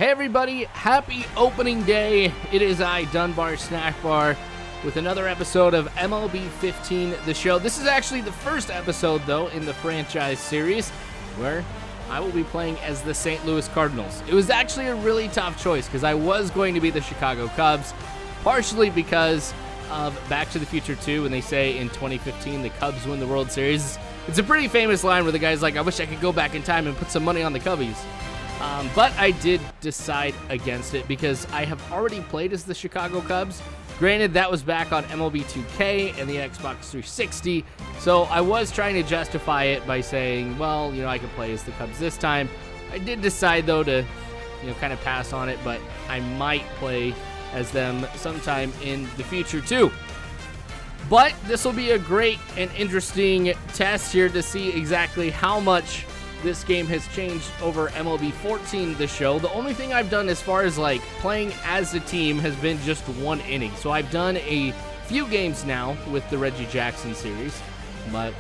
Hey everybody, happy opening day. It is I, Dunbar Snack Bar, with another episode of MLB 15, the show. This is actually the first episode, though, in the franchise series, where I will be playing as the St. Louis Cardinals. It was actually a really tough choice, because I was going to be the Chicago Cubs, partially because of Back to the Future 2, when they say in 2015 the Cubs win the World Series. It's a pretty famous line where the guy's like, I wish I could go back in time and put some money on the Cubbies. But I did decide against it because I have already played as the Chicago Cubs. Granted, that was back on MLB 2K and the Xbox 360, so I was trying to justify it by saying, well, I can play as the Cubs this time. I did decide, though, to, kind of pass on it, but I might play as them sometime in the future, too. But this will be a great and interesting test here to see exactly how much this game has changed over MLB 14, the show. The only thing I've done as far as playing as a team has been just one inning. So I've done a few games now with the Reggie Jackson series, but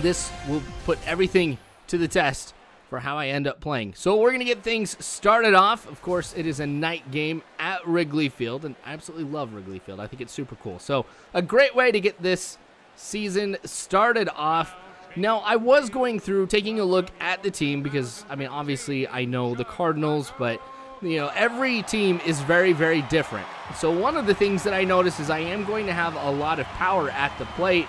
this will put everything to the test for how I end up playing. So we're going to get things started off. Of course, it is a night game at Wrigley Field, and I absolutely love Wrigley Field. I think it's super cool. So a great way to get this season started off. Now, I was going through, taking a look at the team because, obviously I know the Cardinals, but, every team is very, very different. So one of the things that I noticed is I am going to have a lot of power at the plate,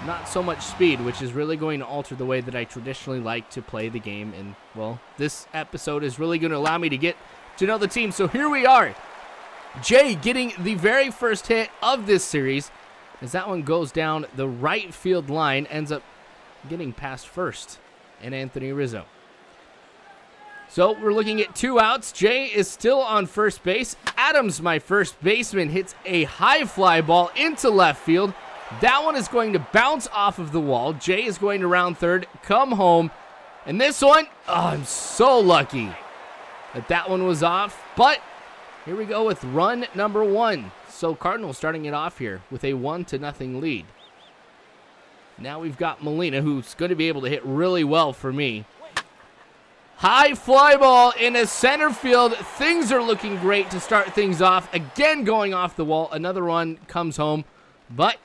not so much speed, which is really going to alter the way that I traditionally like to play the game. And, well, this episode is really going to allow me to get to know the team. So here we are. Jay getting the very first hit of this series, as that one goes down the right field line, ends up getting past first and Anthony Rizzo. So we're looking at 2 outs. Jay is still on first base. Adams, my first baseman, hits a high fly ball into left field. That one is going to bounce off of the wall. Jay is going to round third, come home. And this one, I'm so lucky that one was off. But here we go with run number 1. So Cardinals starting it off here with a 1-0 lead. Now we've got Molina, who's going to be able to hit really well for me. High fly ball into center field. Things are looking great to start things off. Again, going off the wall. Another run comes home. But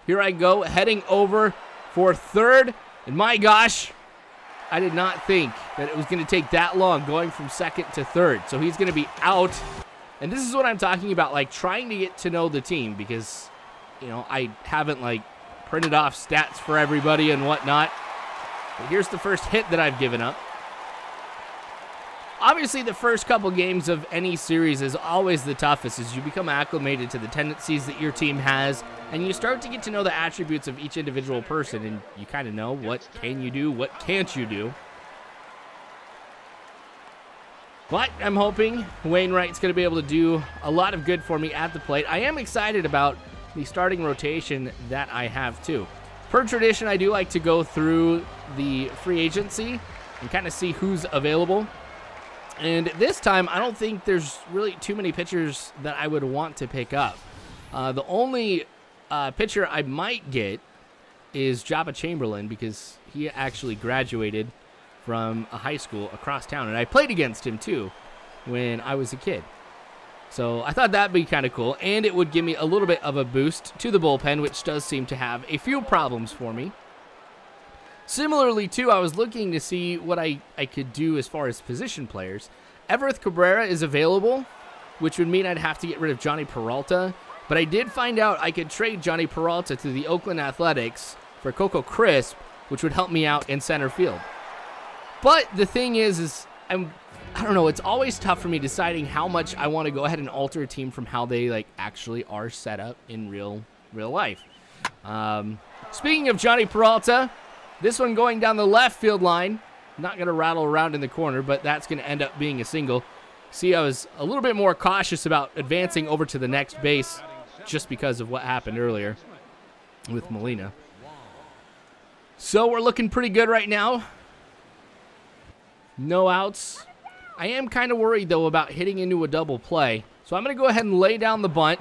here I go, heading over for third. And my gosh, I did not think that it was going to take that long going from second to third. So he's going to be out. And this is what I'm talking about, trying to get to know the team because, I haven't, printed off stats for everybody and whatnot. But here's the first hit that I've given up. Obviously, the first couple games of any series is always the toughest as you become acclimated to the tendencies that your team has, and you start to get to know the attributes of each individual person, and you kind of know what can you do, what can't you do. But I'm hoping Wainwright's going to be able to do a lot of good for me at the plate. I am excited about the starting rotation that I have too. Per tradition, I do like to go through the free agency and kind of see who's available. And this time, I don't think there's really too many pitchers that I would want to pick up. The only pitcher I might get is Jabba Chamberlain because he actually graduated from a high school across town, and I played against him too when I was a kid. So I thought that'd be kind of cool, and it would give me a little bit of a boost to the bullpen, which does seem to have a few problems for me. Similarly, too, I was looking to see what I could do as far as position players. Everett Cabrera is available, which would mean I'd have to get rid of Johnny Peralta, but I did find out I could trade Johnny Peralta to the Oakland Athletics for Coco Crisp, which would help me out in center field. But the thing is I don't know, it's always tough for me deciding how much I want to go ahead and alter a team from how they actually are set up in real life. Speaking of Johnny Peralta, this one going down the left field line, not going to rattle around in the corner, but that's going to end up being a single. See, I was a little bit more cautious about advancing over to the next base just because of what happened earlier with Molina. So we're looking pretty good right now. No outs. I am kind of worried, though, about hitting into a double play. So I'm going to go ahead and lay down the bunt.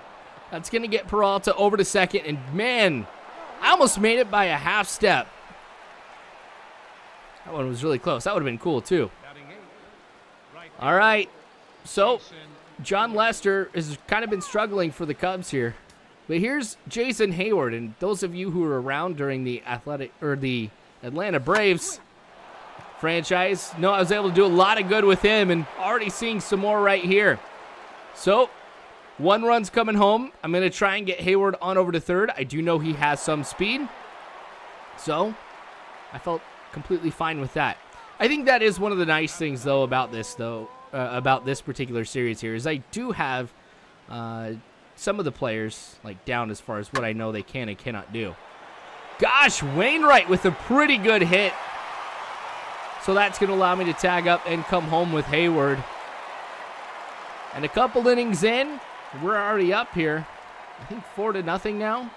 That's going to get Peralta over to second. And, man, I almost made it by a half step. That one was really close. That would have been cool, too. All right. So, John Lester has kind of been struggling for the Cubs here. But here's Jason Hayward, and those of you who were around during the Atlanta Braves franchise know I was able to do a lot of good with him, and already seeing some more right here. So, 1 run's coming home. I'm going to try and get Hayward on over to third. I do know he has some speed, so I felt completely fine with that. I think that is one of the nice things, though, about this, about this particular series here, is I do have some of the players down as far as what I know they can and cannot do. Gosh, Wainwright with a pretty good hit. So that's going to allow me to tag up and come home with Hayward. And a couple innings in, we're already up here. I think 4-0 now.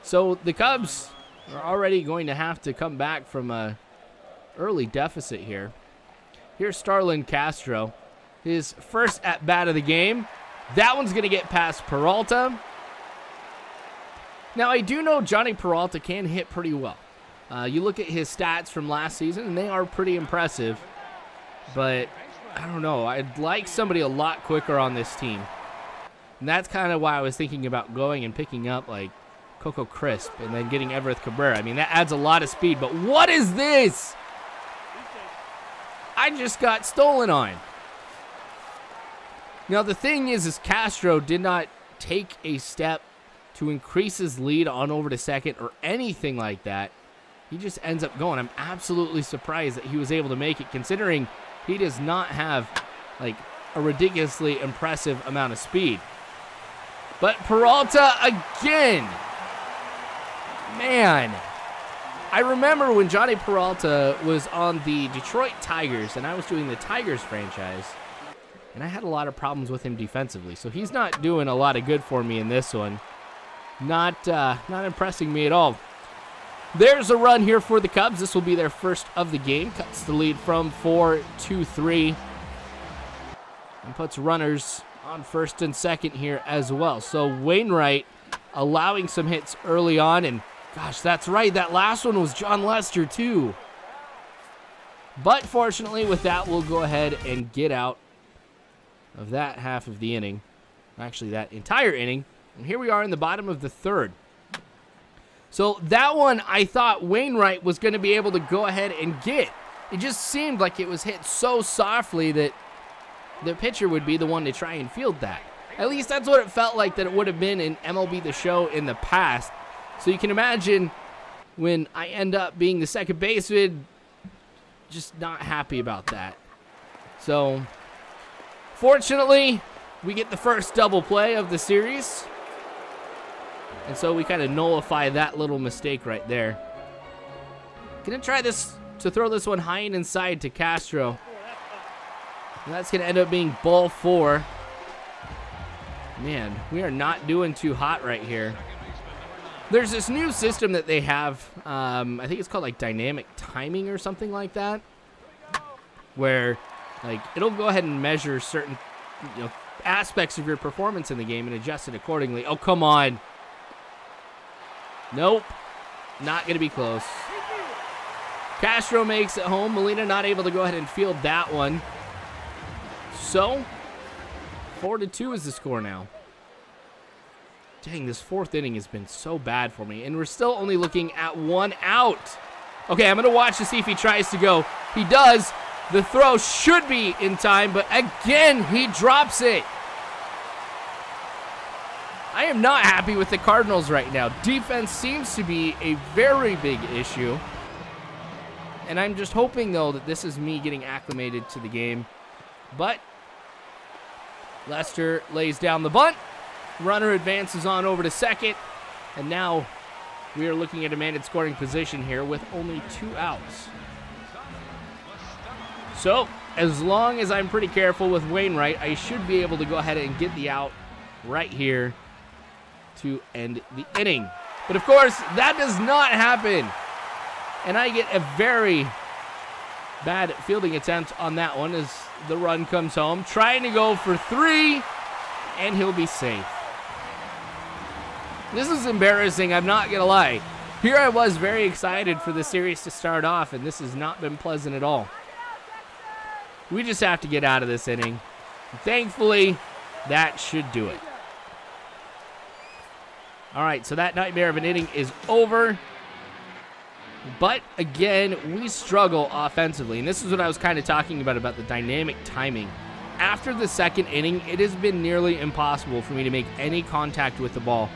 So the Cubs are already going to have to come back from a early deficit here. Here's Starlin Castro. His first at-bat of the game. That one's going to get past Peralta. Now, I do know Johnny Peralta can hit pretty well. You look at his stats from last season, and they are pretty impressive. But, I don't know. I'd like somebody a lot quicker on this team. And that's kind of why I was thinking about going and picking up, Coco Crisp and then getting Everett Cabrera. I mean, that adds a lot of speed. But what is this? I just got stolen on. Now, the thing is Castro did not take a step to increase his lead on over to second or anything like that. He just ends up going. I'm absolutely surprised that he was able to make it, considering he does not have, a ridiculously impressive amount of speed. But Peralta again. Man. I remember when Johnny Peralta was on the Detroit Tigers, and I was doing the Tigers franchise, and I had a lot of problems with him defensively. So he's not doing a lot of good for me in this one. Not impressing me at all. There's a run here for the Cubs. This will be their first of the game. Cuts the lead from 4 to 3. And puts runners on first and second here as well. So Wainwright allowing some hits early on. And gosh, that's right. That last one was John Lester too. But fortunately with that, we'll go ahead and get out of that half of the inning. Actually, that entire inning. And here we are in the bottom of the third. So that one, I thought Wainwright was going to be able to go ahead and get. It just seemed like it was hit so softly that the pitcher would be the one to try and field that. At least that's what it felt like that it would have been in MLB The Show in the past. So you can imagine when I end up being the second baseman, just not happy about that. So, fortunately, we get the first double play of the series. And so we kind of nullify that little mistake right there. Gonna try to throw this one high and inside to Castro. And that's gonna end up being ball 4. Man, we are not doing too hot right here. There's this new system that they have. I think it's called dynamic timing or something like that. Where it'll go ahead and measure certain aspects of your performance in the game and adjust it accordingly. Oh, come on. Nope. Not going to be close. Castro makes it home. Molina not able to go ahead and field that one. So, 4-2 is the score now. Dang, this fourth inning has been so bad for me. And we're still only looking at 1 out. Okay, I'm going to watch to see if he tries to go. He does. The throw should be in time, but again, he drops it. I am not happy with the Cardinals right now. Defense seems to be a very big issue. And I'm just hoping, though, that this is me getting acclimated to the game. But Lester lays down the bunt. Runner advances on over to second. And now we are looking at a man in scoring position here with only 2 outs. So, as long as I'm pretty careful with Wainwright, I should be able to go ahead and get the out right here to end the inning. But of course, that does not happen. And I get a very bad fielding attempt on that one as the run comes home. Trying to go for 3, and he'll be safe. This is embarrassing, I'm not going to lie. Here I was very excited for the series to start off, and this has not been pleasant at all. We just have to get out of this inning. Thankfully, that should do it. All right, so that nightmare of an inning is over. But, again, we struggle offensively. And this is what I was kind of talking about the dynamic timing. After the second inning, it has been nearly impossible for me to make any contact with the ball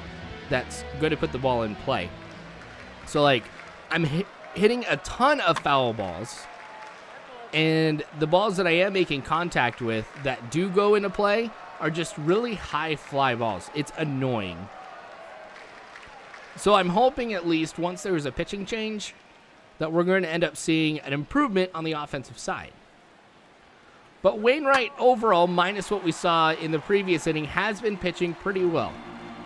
that's going to put the ball in play. So, like, I'm hitting a ton of foul balls. And the balls that I am making contact with that do go into play are just really high fly balls. It's annoying. So I'm hoping at least once there is a pitching change that we're going to end up seeing an improvement on the offensive side. But Wainwright overall, minus what we saw in the previous inning, has been pitching pretty well.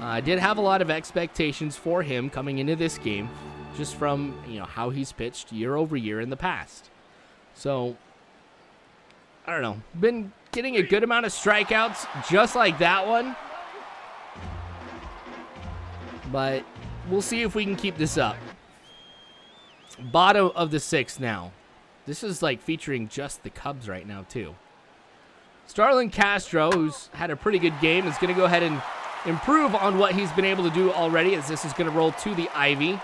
I did have a lot of expectations for him coming into this game just from, how he's pitched year over year in the past. So, I don't know. Been getting a good amount of strikeouts just like that one. But we'll see if we can keep this up. Bottom of the sixth now. This is like featuring just the Cubs right now too. Starlin Castro, who's had a pretty good game, is going to go ahead and improve on what he's been able to do already, as this is going to roll to the Ivy.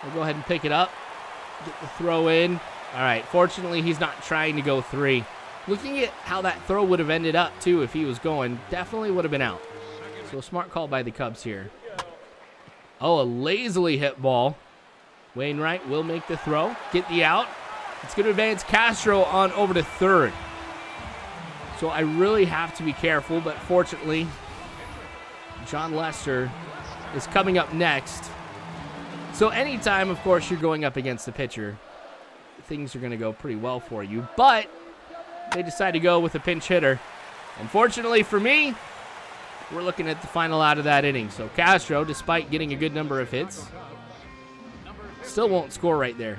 We'll go ahead and pick it up. Get the throw in. All right, fortunately, he's not trying to go 3. Looking at how that throw would have ended up, too, if he was going, definitely would have been out. So a smart call by the Cubs here. Oh, a lazily hit ball. Wainwright will make the throw, get the out. It's going to advance Castro on over to third. So I really have to be careful, but fortunately, John Lester is coming up next. So anytime, of course, you're going up against the pitcher, things are going to go pretty well for you. But they decide to go with a pinch hitter. Unfortunately for me, we're looking at the final out of that inning. So Castro, despite getting a good number of hits, still won't score right there.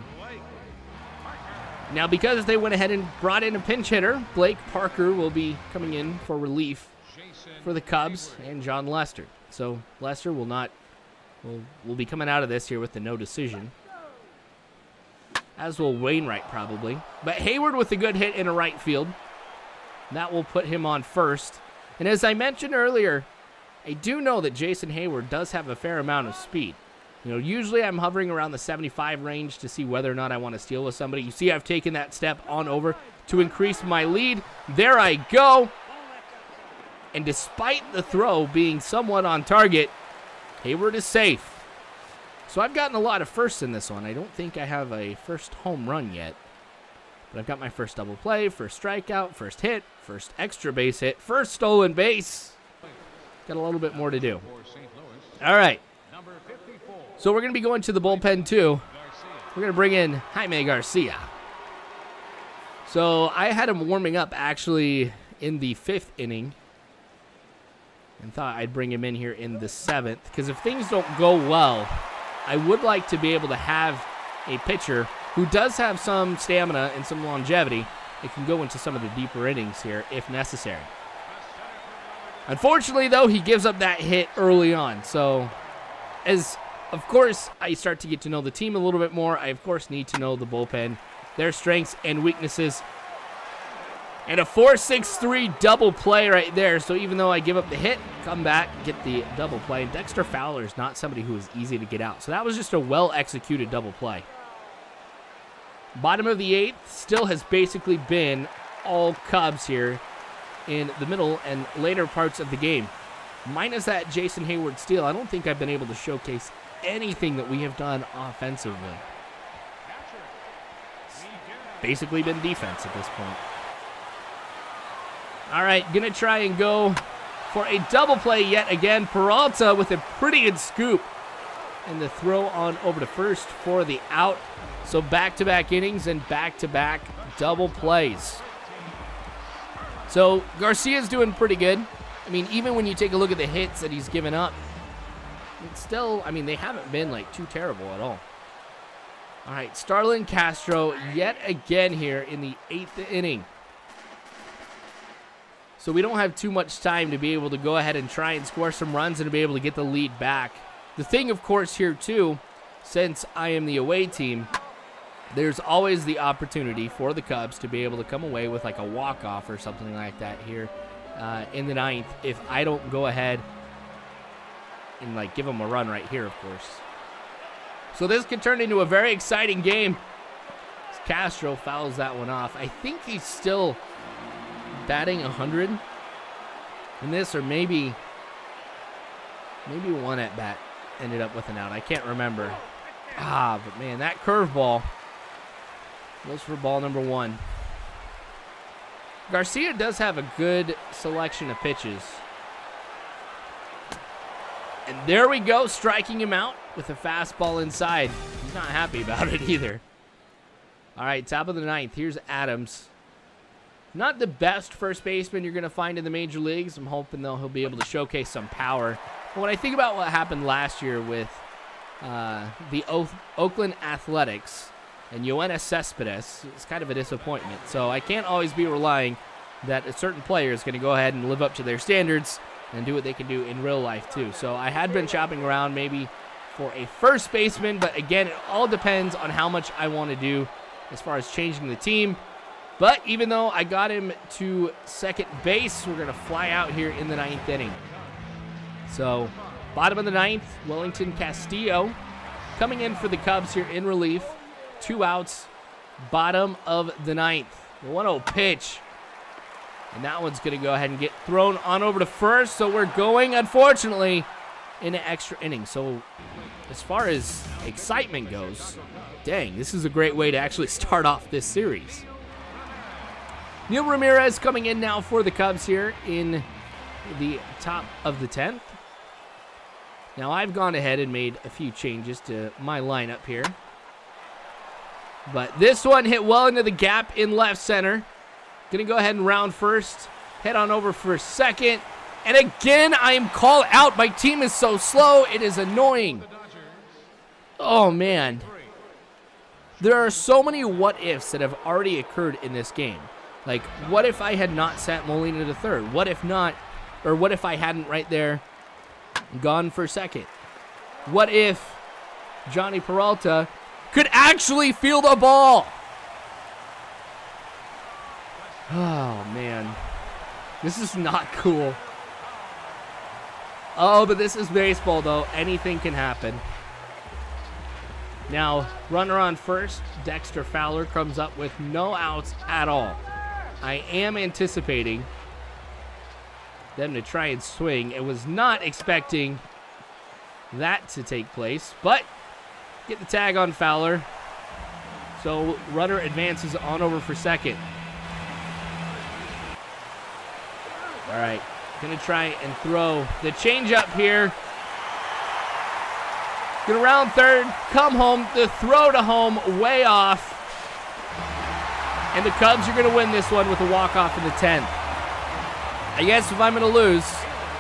Now, because they went ahead and brought in a pinch hitter, Blake Parker will be coming in for relief for the Cubs and John Lester. So Lester will be coming out of this here with the no decision, as will Wainwright probably. But Hayward with a good hit in a right field. That will put him on first. And as I mentioned earlier, I do know that Jason Hayward does have a fair amount of speed. Usually I'm hovering around the 75 range to see whether or not I want to steal with somebody. You see I've taken that step on over to increase my lead. There I go. And despite the throw being somewhat on target, Hayward is safe. So I've gotten a lot of firsts in this one. I don't think I have a first home run yet. But I've got my first double play, first strikeout, first hit, first extra base hit, first stolen base. Got a little bit more to do. All right. So we're going to be going to the bullpen too. We're going to bring in Jaime Garcia. So I had him warming up actually in the 5th inning. And thought I'd bring him in here in the 7th. Because if things don't go well, I would like to be able to have a pitcher who does have some stamina and some longevity. It can go into some of the deeper innings here if necessary. Unfortunately, though, he gives up that hit early on. So, of course, I start to get to know the team a little bit more. I, of course, need to know the bullpen, their strengths and weaknesses. And a 4-6-3 double play right there. So even though I give up the hit, come back, get the double play. And Dexter Fowler is not somebody who is easy to get out. So that was just a well-executed double play. Bottom of the 8th still has basically been all Cubs here in the middle and later parts of the game. Minus that Jason Hayward steal, I don't think I've been able to showcase anything that we have done offensively. It's basically been defense at this point. All right, going to try and go for a double play yet again. Peralta with a pretty good scoop. And the throw on over to first for the out. So back-to-back innings and back-to-back double plays. So Garcia's doing pretty good. I mean, even when you take a look at the hits that he's given up, it's still, I mean, they haven't been, like, too terrible at all. All right, Starlin Castro yet again here in the 8th inning. So we don't have too much time to be able to go ahead and try and score some runs and to be able to get the lead back. The thing, of course, here, too, since I am the away team, there's always the opportunity for the Cubs to be able to come away with like a walk-off or something like that here in the 9th if I don't go ahead and like give them a run right here, of course. So this could turn into a very exciting game. Castro fouls that one off. I think he's still batting 100 in this, or maybe one at bat ended up with an out. I can't remember. But man, that curveball goes for ball number 1. Garcia does have a good selection of pitches. And there we go, striking him out with a fastball inside. He's not happy about it either. All right, top of the 9th. Here's Adams. Not the best first baseman you're going to find in the major leagues. I'm hoping, though, he'll be able to showcase some power. But when I think about what happened last year with the Oakland Athletics and Yoenis Cespedes, it's kind of a disappointment. So I can't always be relying that a certain player is going to go ahead and live up to their standards and do what they can do in real life, too. So I had been shopping around maybe for a first baseman, but again, it all depends on how much I want to do as far as changing the team. But even though I got him to second base, we're going to fly out here in the 9th inning. So, bottom of the 9th, Wellington Castillo coming in for the Cubs here in relief. 2 outs, bottom of the 9th. The 1-0 pitch. And that one's going to go ahead and get thrown on over to first. So we're going, unfortunately, into extra innings. So as far as excitement goes, dang, this is a great way to actually start off this series. Neil Ramirez coming in now for the Cubs here in the top of the 10th. Now I've gone ahead and made a few changes to my lineup here. But this one hit well into the gap in left center. Going to go ahead and round first. Head on over for second. And again, I am called out. My team is so slow. It is annoying. Oh, man. There are so many what-ifs that have already occurred in this game. Like, what if I had not sat Molina to third? What if not, or what if I hadn't right there gone for second? What if Johnny Peralta could actually field a ball? Oh, man. This is not cool. Oh, but this is baseball, though. Anything can happen. Now, runner on first, Dexter Fowler comes up with no outs at all. I am anticipating them to try and swing. I was not expecting that to take place, but get the tag on Fowler. So runner advances on over for second. All right, gonna try and throw the changeup here. Gonna round third, come home, the throw to home, way off. And the Cubs are gonna win this one with a walk-off in the 10th. I guess if I'm gonna lose,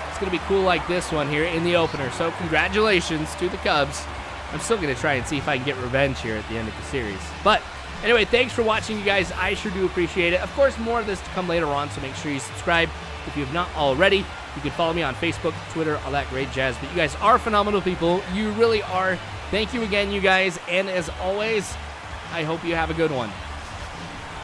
it's gonna be cool like this one here in the opener. So congratulations to the Cubs. I'm still gonna try and see if I can get revenge here at the end of the series. But anyway, thanks for watching, you guys. I sure do appreciate it. Of course, more of this to come later on, so make sure you subscribe if you have not already. You can follow me on Facebook, Twitter, all that great jazz. But you guys are phenomenal people. You really are. Thank you again, you guys. And as always, I hope you have a good one.